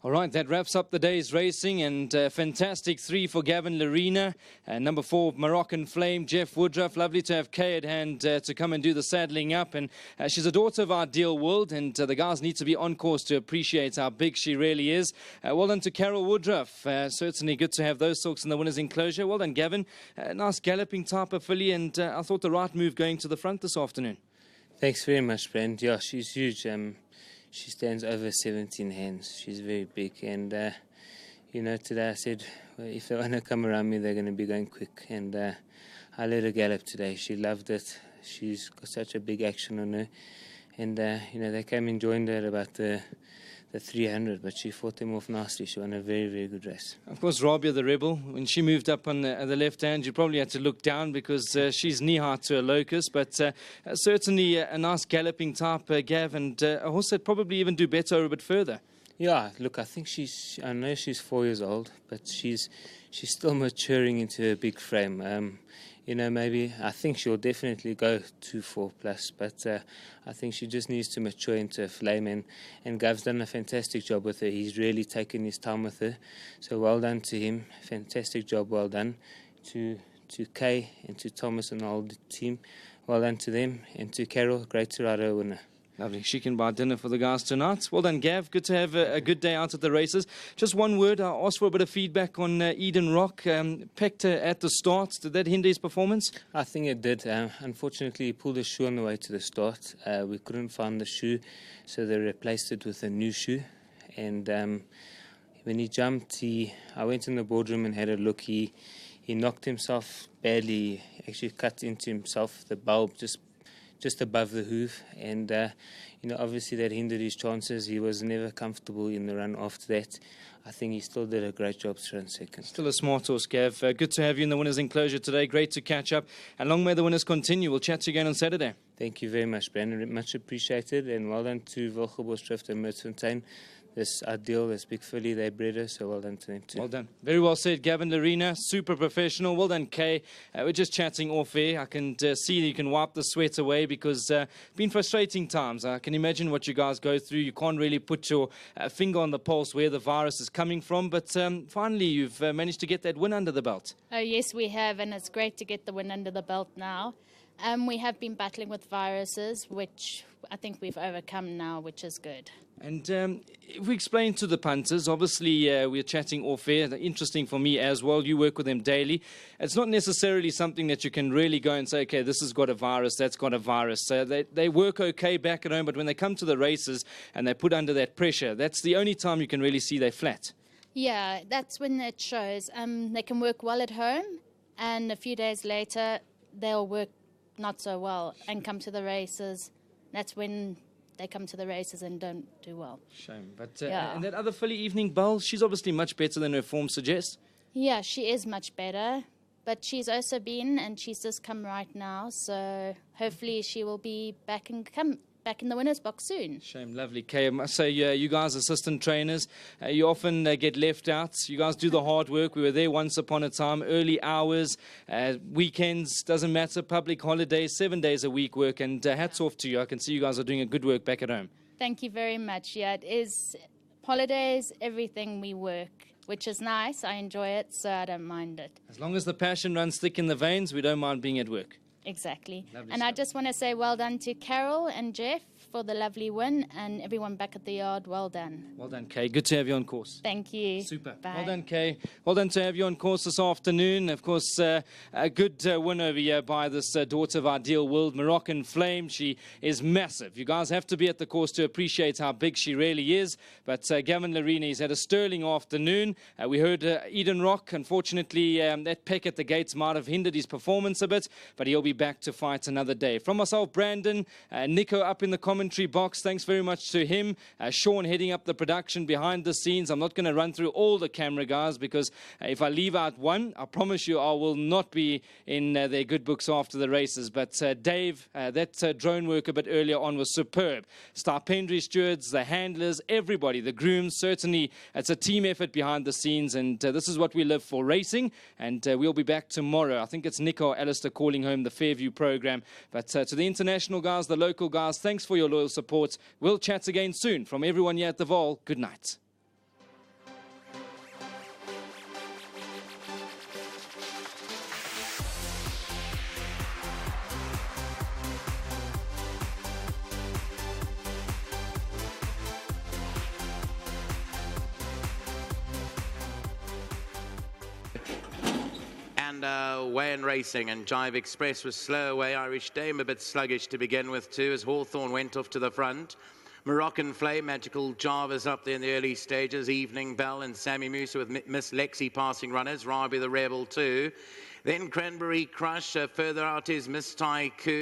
All right, that wraps up the day's racing, and fantastic 3 for Gavin Lerena. Number 4, Moroccan Flame, Jeff Woodruff. Lovely to have Kay at hand to come and do the saddling up. And she's a daughter of our Deal World, and the guys need to be on course to appreciate how big she really is. Well done to Carol Woodruff. Certainly good to have those sorts in the winner's enclosure. Well done, Gavin. Nice galloping type of filly, and I thought the right move going to the front this afternoon. Thanks very much, Brent. Yeah, she's huge. She stands over 17 hands. She's very big. And, today I said, well, if they want to come around me, they're going to be going quick. And I let her gallop today. She loved it. She's got such a big action on her. And, they came and joined her at about the 300, but she fought them off nicely. She won a very, very good race. Of course, Rabia the Rebel, when she moved up on the left hand, you probably had to look down because she's knee-high to a locus, but certainly a nice galloping type, Gav, and a horse that probably even do better a bit further. Yeah, look, I think I know she's 4 years old, but she's still maturing into a big frame. Maybe I think she'll definitely go 2-4 plus, but I think she just needs to mature into a flame, and Gav's done a fantastic job with her. He's really taken his time with her, so well done to him. Fantastic job, well done to Kay and to Thomas and the whole team. Well done to them, and to Carol, great to ride her winner. Lovely. She can buy dinner for the guys tonight. Well done, Gav. Good to have a good day out at the races. Just one word. I asked for a bit of feedback on Eden Rock. Pecked at the start. Did that hinder his performance? I think it did. Unfortunately, he pulled his shoe on the way to the start. We couldn't find the shoe, so they replaced it with a new shoe. And when he jumped, I went in the boardroom and had a look. He knocked himself badly. He actually cut into himself, the bulb, just above the hoof, and obviously that hindered his chances. He was never comfortable in the run after that. I think he still did a great job to run second. Still a smart horse, Gav. Good to have you in the winner's enclosure today. Great to catch up, and long may the winners continue. We'll chat to you again on Saturday. Thank you very much, Brandon. Much appreciated, and well done to Wilgerbosdrift and Mertfontein. This Ideal, this big filly, they bred her, so well done to them too. Well done. Very well said, Gavin Lerena. Super professional. Well done, Kay. We're just chatting off air. I can see that you can wipe the sweat away because it's been frustrating times. I can imagine what you guys go through. You can't really put your finger on the pulse where the virus is coming from, but finally you've managed to get that win under the belt. Oh, yes, we have, and it's great to get the win under the belt now. We have been battling with viruses, which I think we've overcome now, which is good. And if we explain to the punters, obviously we're chatting off air, interesting for me as well, you work with them daily. It's not necessarily something that you can really go and say, okay, this has got a virus, that's got a virus. They work okay back at home, but when they come to the races and they put under that pressure, that's the only time you can really see they're flat. Yeah, that's when it shows. They can work well at home, and a few days later they'll work not so well and come to the races. That's when they come to the races and don't do well. Shame. But and that other filly, Evening Bell, she's obviously much better than her form suggests. Yeah, she is much better, but she's also been, and she's just come right now, so hopefully she will be back in the winner's box soon. Shame. Lovely. Kay, I must say, you guys assistant trainers, you often get left out. You guys do the hard work. We were there once upon a time, early hours, weekends, doesn't matter, public holidays, 7 days a week work, and hats off to you. I can see you guys are doing a good work back at home. Thank you very much. Yeah, it is holidays, everything we work, which is nice. I enjoy it, so I don't mind it. As long as the passion runs thick in the veins, we don't mind being at work. Exactly. Lovely and stuff. I just want to say well done to Carol and Jeff for the lovely win, and everyone back at the yard, well done. Well done, Kay. Good to have you on course. Thank you. Super. Bye. Well done, Kay. Well done to have you on course this afternoon. Of course, a good win over here by this daughter of Ideal World, Moroccan Flame. She is massive. You guys have to be at the course to appreciate how big she really is. But Gavin Lerena, he's had a sterling afternoon. We heard Eden Rock. Unfortunately, that peck at the gates might have hindered his performance a bit, but he'll be back to fight another day. From myself, Brandon, Nico up in the commentary box. Thanks very much to him. Sean heading up the production behind the scenes. I'm not going to run through all the camera guys because if I leave out one, I promise you I will not be in their good books after the races. But Dave, that drone work a bit earlier on was superb. Stipendiary stewards, the handlers, everybody, the grooms, certainly it's a team effort behind the scenes, and this is what we live for, racing. And we'll be back tomorrow. I think it's Nico or Alistair calling home the Fairview program. But to the international guys, the local guys, thanks for your loyal support. We'll chat again soon. From everyone here at the VAAL, good night. And away and racing, and Jive Express was slow away. Irish Dame a bit sluggish to begin with too, as Hawthorne went off to the front. Moroccan Flame, Magical Java's up there in the early stages. Evening Bell and Sammy Musa with Miss Lexi passing runners. Rabi the Rebel too. Then Cranberry Crush, further out is Miss Tycoon.